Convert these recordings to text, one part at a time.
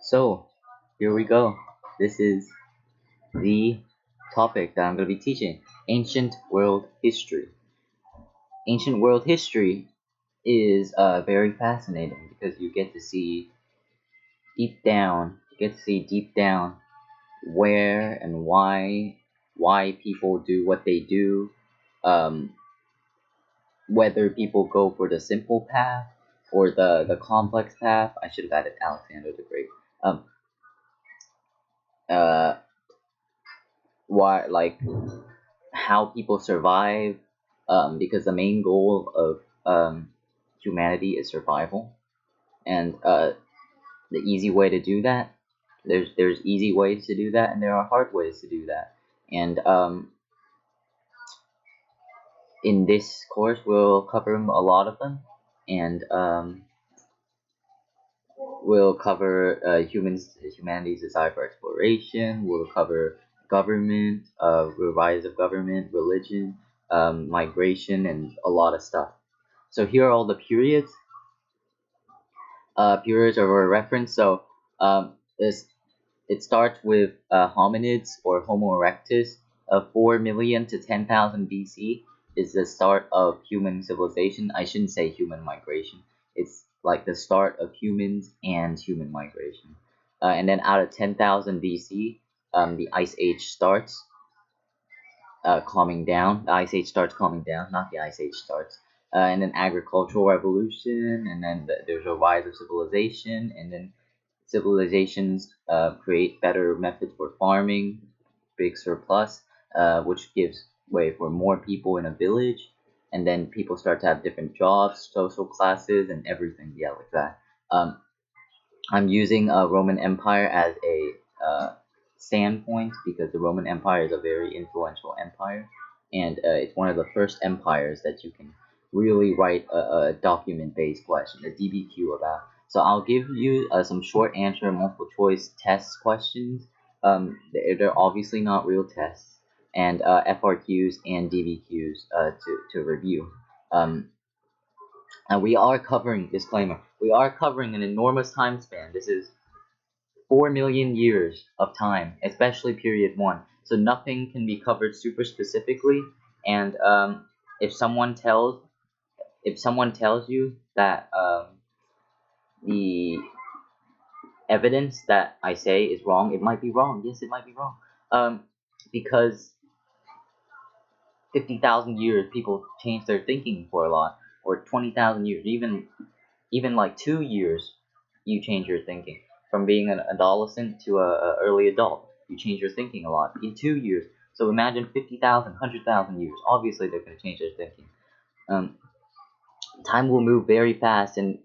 So, here we go. This is the topic that I'm going to be teaching ancient world history. Ancient world history is very fascinating because you get to see deep down where and why people do what they do, um, whether people go for the simple path or the complex path. I should have added Alexander the Great. Um, uh, why like how people survive, because the main goal of humanity is survival, and the easy way to do that, there's easy ways to do that, and there are hard ways to do that. And in this course, we'll cover a lot of them, and we'll cover humanity's desire for exploration. We'll cover government, the rise of government, religion, migration, and a lot of stuff. So here are all the periods. Periods are a reference. So this it starts with hominids or Homo erectus. 4 million to 10,000 BC is the start of human civilization. I shouldn't say human migration. It's like the start of humans and human migration. And then out of 10,000 BC, the Ice Age starts calming down. The Ice Age starts calming down, not the Ice Age starts. And then agricultural revolution, and then there's a rise of civilization, and then civilizations create better methods for farming, big surplus, which gives way for more people in a village, and then people start to have different jobs, social classes, and everything. Yeah, like that. I'm using Roman Empire as a standpoint because the Roman Empire is a very influential empire, and it's one of the first empires that you can really write a document-based question, a DBQ about. So I'll give you some short answer multiple choice test questions. They're obviously not real tests, and FRQs and DBQs to review. And we are covering, disclaimer, we are covering an enormous time span. This is 4 million years of time, especially period 1. So nothing can be covered super specifically. And if someone tells you that the evidence that I say is wrong, it might be wrong. Yes, it might be wrong. Because 50,000 years people change their thinking for a lot, or 20,000 years, even like 2 years, you change your thinking. From being an adolescent to a early adult, you change your thinking a lot in 2 years. So imagine 50,000, 100,000 years. Obviously, they're going to change their thinking. Time will move very fast, and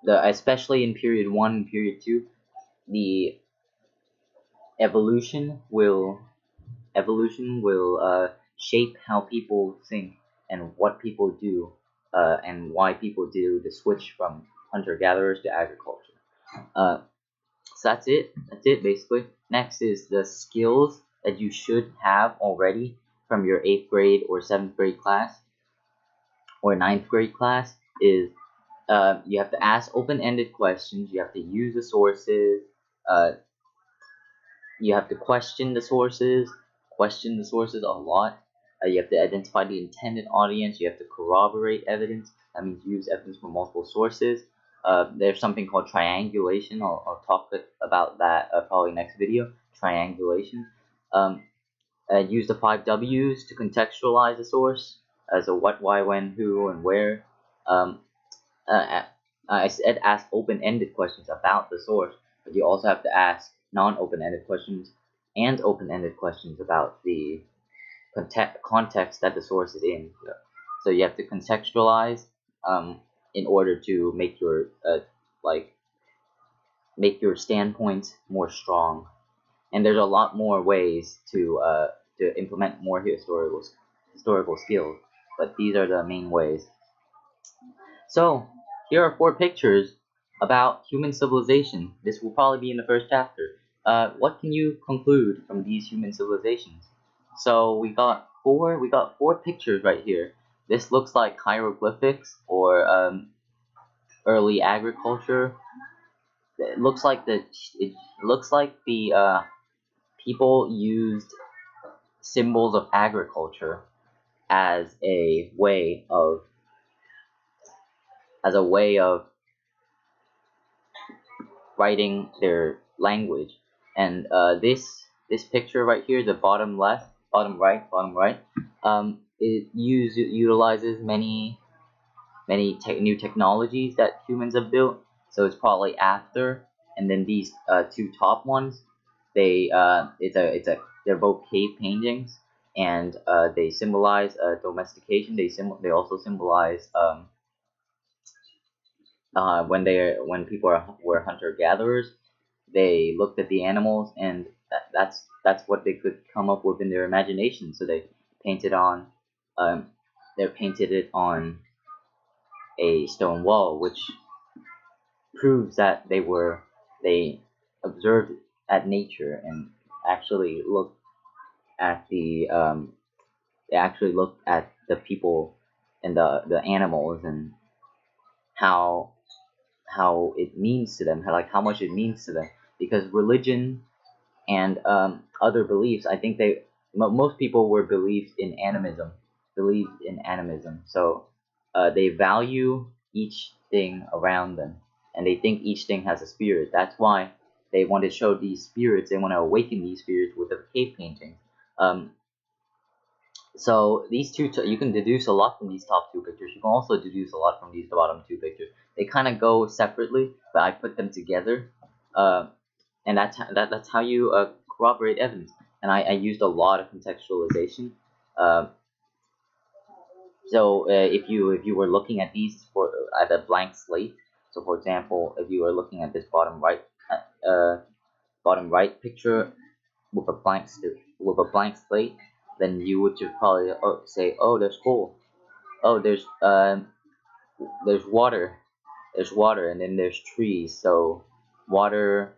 especially in period 1 and period 2, the evolution will shape how people think and what people do, and why people do the switch from hunter-gatherers to agriculture. So that's it. That's it, basically. Next is the skills that you should have already from your 8th grade or 7th grade class or 9th grade class. Is you have to ask open-ended questions. You have to use the sources. You have to question the sources a lot. You have to identify the intended audience. You have to corroborate evidence. That means use evidence from multiple sources. There's something called triangulation. I'll talk about that probably next video. Triangulation. Use the 5 W's to contextualize the source as a what, why, when, who, and where. I said ask open-ended questions about the source, but you also have to ask non-open-ended questions and open-ended questions about the context that the source is in. So you have to contextualize in order to make your make your standpoint more strong. And there's a lot more ways to implement more historical skills, but these are the main ways. So here are 4 pictures about human civilization. This will probably be in the first chapter. What can you conclude from these human civilizations? So we got four pictures right here. This looks like hieroglyphics or early agriculture. It looks like the people used symbols of agriculture as a way of writing their language. And this picture right here, the bottom left, bottom right, it utilizes many new technologies that humans have built. So it's probably after. And then these two top ones, they're both cave paintings, and they symbolize domestication. They also symbolize when people were hunter gatherers. They looked at the animals, and that's what they could come up with in their imagination. So painted on um, they painted it on a stone wall, which proves that they observed at nature and actually looked at the people and the animals, and how it means to them, how much it means to them. Because religion and other beliefs, I think most people were believed in animism. So they value each thing around them, and they think each thing has a spirit. That's why they want to show these spirits. They want to awaken these spirits with the cave paintings. Um, so these you can deduce a lot from these top two pictures. You can also deduce a lot from these bottom two pictures. They kind of go separately, but I put them together. Uh, and that's how you corroborate evidence. And I used a lot of contextualization. Uh, so if you were looking at these at a blank slate, so for example, if you were looking at this bottom right picture with a with a blank slate, then you would just probably say, oh, there's coal. Oh, there's water. There's water, and then there's trees. So water,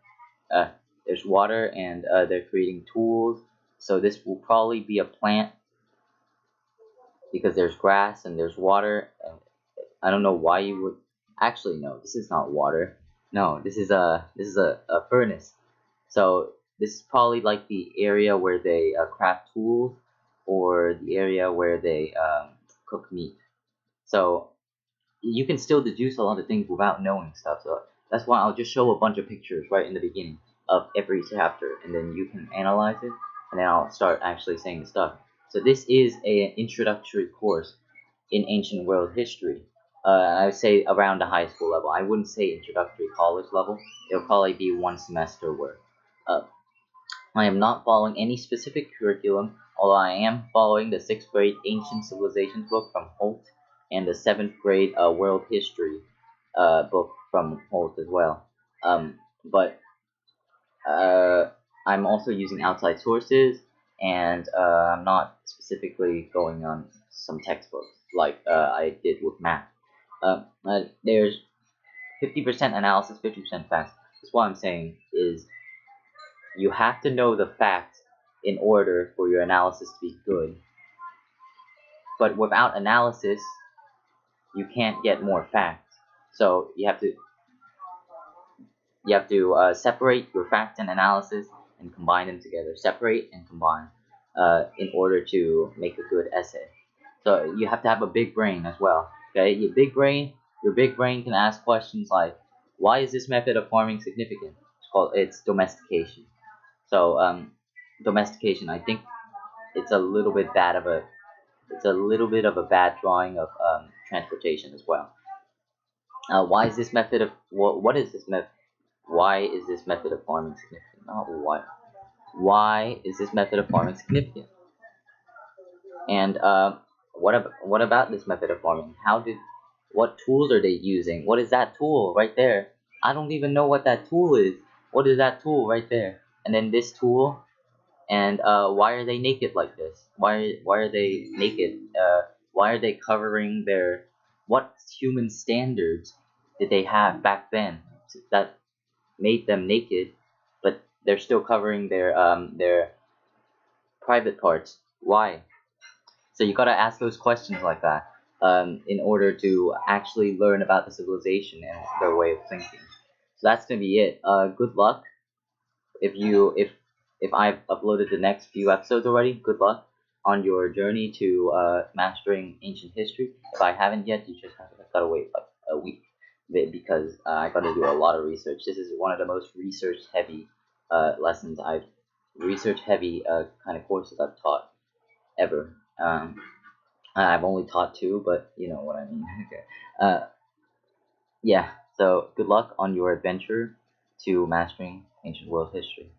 uh, there's water, and they're creating tools. So this will probably be a plant, because there's grass and there's water. I don't know why you would actually, no. This is not water. No, this is a furnace. So this is probably like the area where they craft tools, or the area where they cook meat. So you can still deduce a lot of things without knowing stuff. So that's why I'll just show a bunch of pictures right in the beginning of every chapter, and then you can analyze it, and then I'll start actually saying the stuff. So this is an introductory course in ancient world history. I would say around the high school level. I wouldn't say introductory college level. It'll probably be one semester worth. Uh, I am not following any specific curriculum, although I am following the 6th grade Ancient Civilizations book from Holt, and the 7th grade World History book from Holt as well. But I'm also using outside sources, and I'm not specifically going on some textbooks like I did with math. There's 50% analysis, 50% facts. That's what I'm saying is you have to know the facts in order for your analysis to be good. But without analysis, you can't get more facts. So you have to separate your facts and analysis and combine them together. Separate and combine in order to make a good essay. So you have to have a big brain as well. Okay, your big brain can ask questions like, why is this method of farming significant? It's domestication. So domestication, I think it's a little bit of a bad drawing of transportation as well. Why is this method of what is this method? Why is this method of farming significant? Not what. Why is this method of farming significant? And what about this method of farming? What tools are they using? What is that tool right there? I don't even know what that tool is. What is that tool right there? And then this tool, and why are they naked like this? Why are they naked? Why are they covering their? What human standards did they have back then that made them naked, but they're still covering their private parts? Why? So you gotta ask those questions like that. in order to actually learn about the civilization and their way of thinking. So that's gonna be it. Good luck if you if I've uploaded the next few episodes already. Good luck on your journey to mastering ancient history. If I haven't yet, you just have gotta wait like a week because I gotta do a lot of research. This is one of the most research heavy lessons I've research heavy kind of courses I've taught ever. I've only taught two, but you know what I mean. Okay. Yeah. So good luck on your adventure to mastering ancient world history.